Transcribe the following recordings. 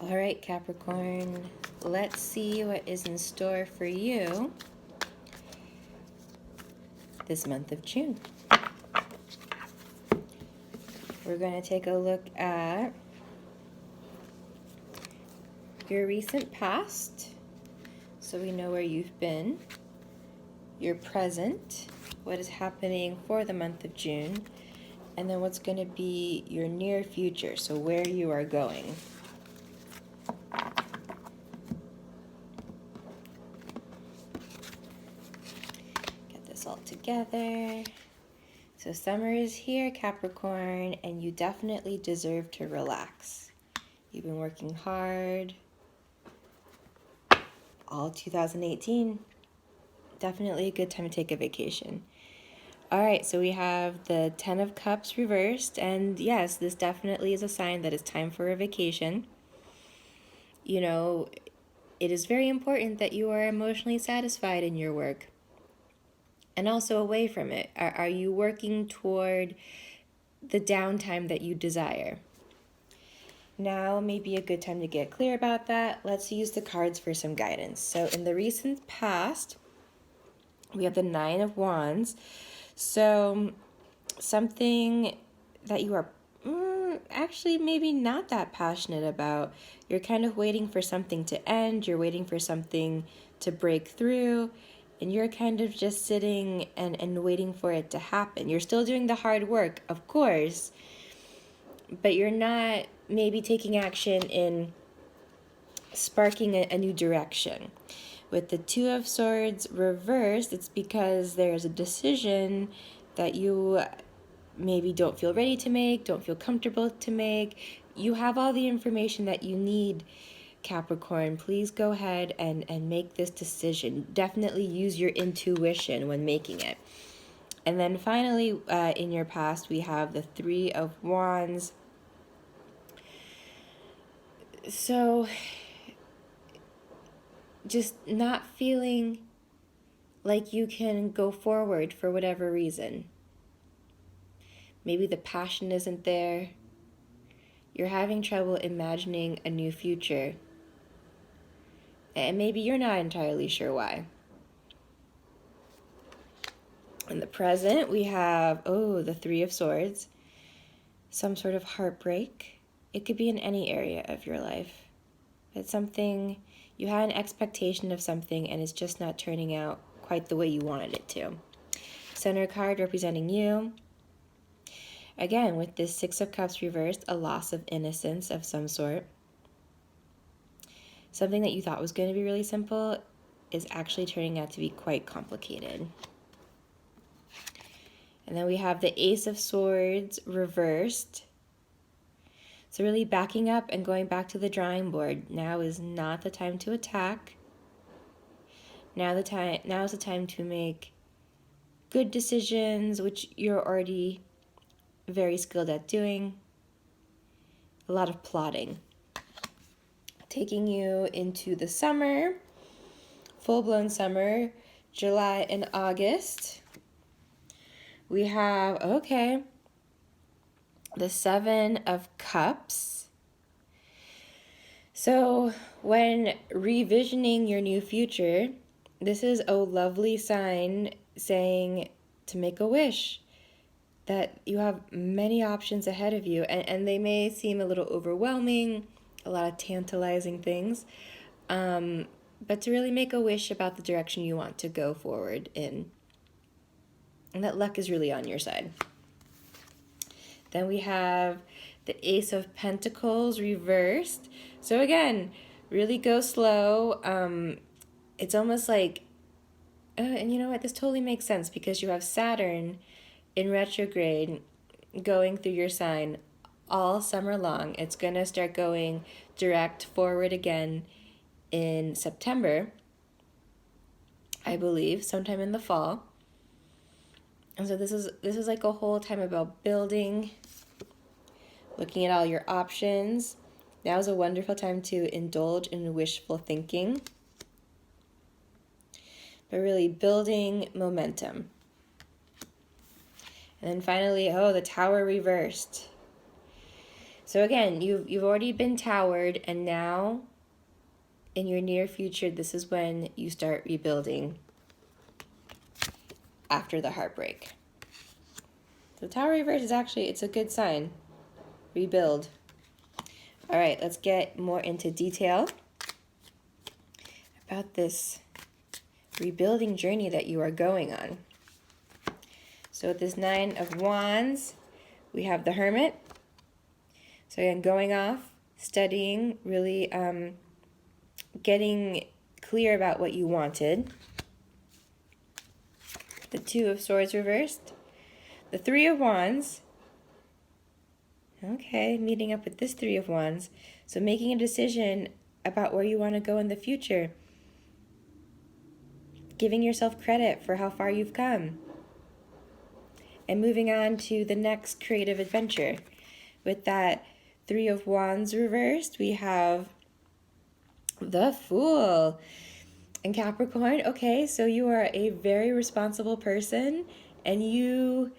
All right, Capricorn, let's see what is in store for you this month of June. We're going to take a look at your recent past, so we know where you've been, your present, what is happening for the month of June, and then what's going to be your near future, so where you are going. Get this all together. So summer is here, Capricorn, and you definitely deserve to relax. You've been working hard all 2018. Definitely a good time to take a vacation. All right, so we have the 10 of Cups reversed, and yes, this definitely is a sign that it's time for a vacation. You know, it is very important that you are emotionally satisfied in your work and also away from it. Are you working toward the downtime that you desire? Now may be a good time to get clear about that. Let's use the cards for some guidance. So in the recent past, we have the 9 of Wands. So something that you are actually maybe not that passionate about. You're kind of waiting for something to end. You're waiting for something to break through. And you're kind of just sitting and waiting for it to happen. You're still doing the hard work, of course, but you're not maybe taking action in sparking a new direction. With the 2 of Swords reversed, it's because there's a decision that you maybe don't feel ready to make, don't feel comfortable to make. You have all the information that you need, Capricorn. Please go ahead and make this decision. Definitely use your intuition when making it. And then finally, in your past, we have the 3 of Wands. So just not feeling like you can go forward for whatever reason. Maybe the passion isn't there. You're having trouble imagining a new future. And maybe you're not entirely sure why. In the present, we have, the 3 of Swords. Some sort of heartbreak. It could be in any area of your life. It's something, you had an expectation of something and it's just not turning out quite the way you wanted it to. Center card representing you. Again, with this 6 of Cups reversed, a loss of innocence of some sort. Something that you thought was going to be really simple is actually turning out to be quite complicated. And then we have the Ace of Swords reversed. So really backing up and going back to the drawing board. Now is not the time to attack. Now is the time to make good decisions, which you're already very skilled at doing. A lot of plotting. Taking you into the summer, full-blown summer, July and August. We have, the 7 of Cups. So when revisioning your new future, this is a lovely sign saying to make a wish, that you have many options ahead of you, and they may seem a little overwhelming, a lot of tantalizing things, but to really make a wish about the direction you want to go forward in. And that luck is really on your side. Then we have the Ace of Pentacles reversed. So again, really go slow. It's almost like, and you know what? This totally makes sense because you have Saturn in retrograde going through your sign all summer long. It's going to start going direct forward again in September, I believe, sometime in the fall. And so this is like a whole time about building, looking at all your options. Now is a wonderful time to indulge in wishful thinking, but really building momentum. And then finally, the Tower reversed. So again, you've already been towered, and now in your near future, this is when you start rebuilding after the heartbreak. So Tower reverse is actually, it's a good sign. Rebuild. All right, let's get more into detail about this rebuilding journey that you are going on. So with this Nine of Wands, we have the Hermit. So again, going off, studying, really getting clear about what you wanted. The Two of Swords reversed. The Three of Wands. Okay, meeting up with this Three of Wands. So making a decision about where you want to go in the future. Giving yourself credit for how far you've come. And moving on to the next creative adventure. With that Three of Wands reversed, we have the Fool. And Capricorn, okay, so you are a very responsible person, and you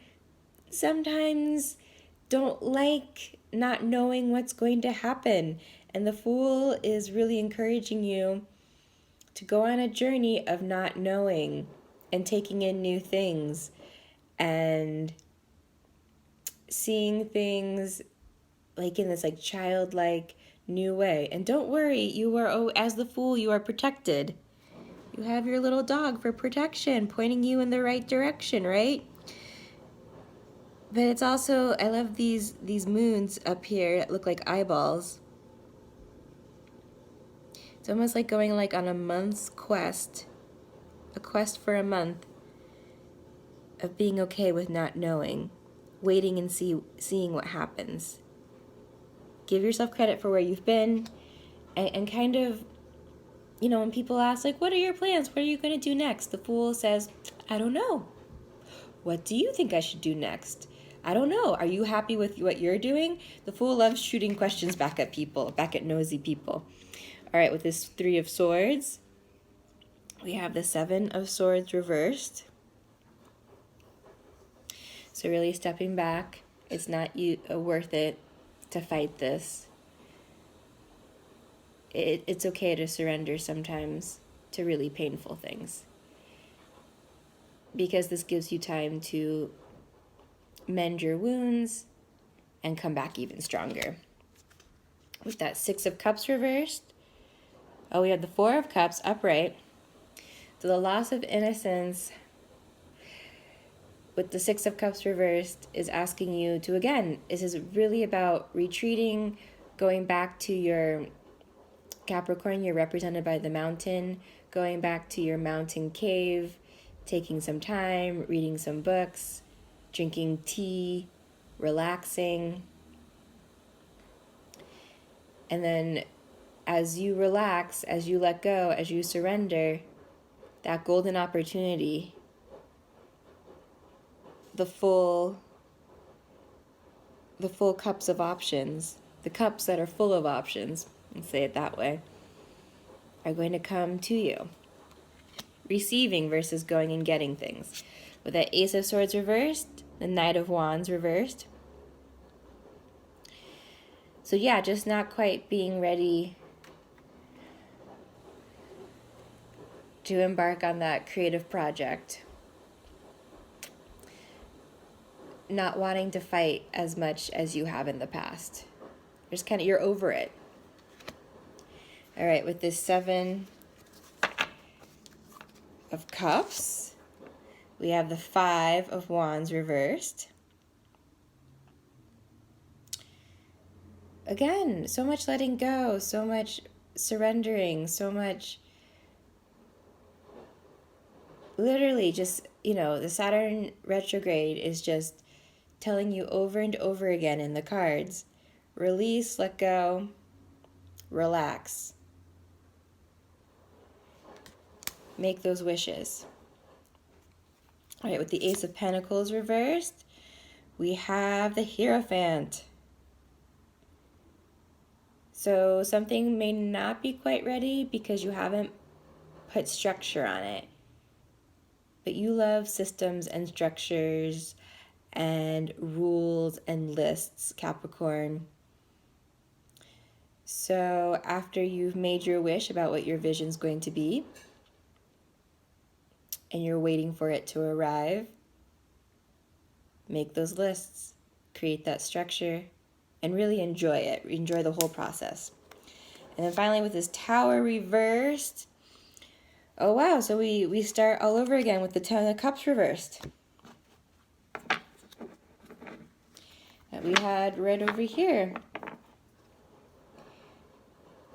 sometimes don't like not knowing what's going to happen. And the Fool is really encouraging you to go on a journey of not knowing and taking in new things and seeing things like in this like childlike new way. And don't worry, you are, as the Fool, you are protected. You have your little dog for protection, pointing you in the right direction, right? But it's also, I love these moons up here that look like eyeballs. It's almost like going like on a month's quest, a quest for a month of being okay with not knowing, waiting and seeing what happens. Give yourself credit for where you've been, and kind of, you know, when people ask, like, what are your plans? What are you going to do next? The Fool says, I don't know. What do you think I should do next? I don't know. Are you happy with what you're doing? The Fool loves shooting questions back at people, back at nosy people. All right, with this Three of Swords, we have the Seven of Swords reversed. So really stepping back. It's not worth it to fight this. It's okay to surrender sometimes to really painful things, because this gives you time to mend your wounds and come back even stronger. With that Six of Cups reversed, we have the Four of Cups upright. So the loss of innocence with the Six of Cups reversed is asking you to, again, this is really about retreating, going back to your Capricorn, you're represented by the mountain, going back to your mountain cave, taking some time, reading some books, drinking tea, relaxing. And then as you relax, as you let go, as you surrender, that golden opportunity, the full cups of options, the cups that are full of options, let's say it that way, are going to come to you. Receiving versus going and getting things. With that Ace of Swords reversed, the Knight of Wands reversed. So yeah, just not quite being ready to embark on that creative project. Not wanting to fight as much as you have in the past. Just kind of, you're over it. All right, with this Seven of Cups, we have the Five of Wands reversed. Again, so much letting go, so much surrendering, so much, literally just, you know, the Saturn retrograde is just telling you over and over again in the cards, release, let go, relax. Make those wishes. All right, with the Ace of Pentacles reversed, we have the Hierophant. So something may not be quite ready because you haven't put structure on it. But you love systems and structures and rules and lists, Capricorn. So after you've made your wish about what your vision's going to be, and you're waiting for it to arrive, make those lists, create that structure, and really enjoy it. Enjoy the whole process. And then finally with this Tower reversed, oh wow, so we start all over again with the Ten of Cups reversed that we had right over here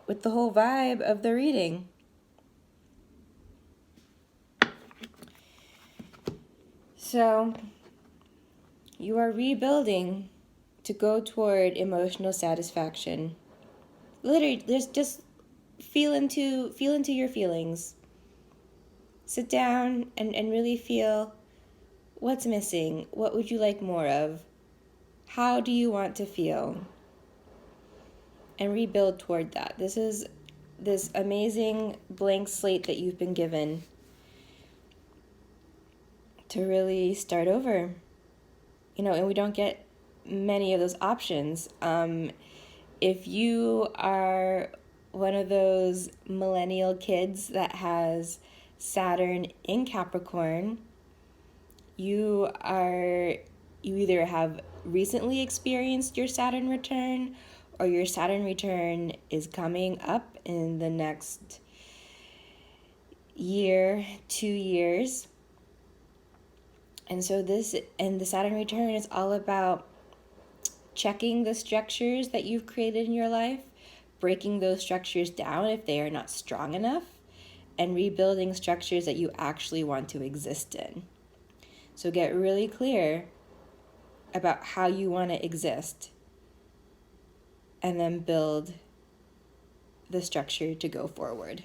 with the whole vibe of the reading. So you are rebuilding to go toward emotional satisfaction. Literally, just feel into your feelings. Sit down and really feel what's missing. What would you like more of? How do you want to feel? And rebuild toward that. This is this amazing blank slate that you've been given to really start over. You know, and we don't get many of those options. If you are one of those millennial kids that has Saturn in Capricorn, you either have recently experienced your Saturn return, or your Saturn return is coming up in the next year, 2 years. And so the Saturn return is all about checking the structures that you've created in your life, breaking those structures down if they are not strong enough, and rebuilding structures that you actually want to exist in. So get really clear about how you want to exist, and then build the structure to go forward.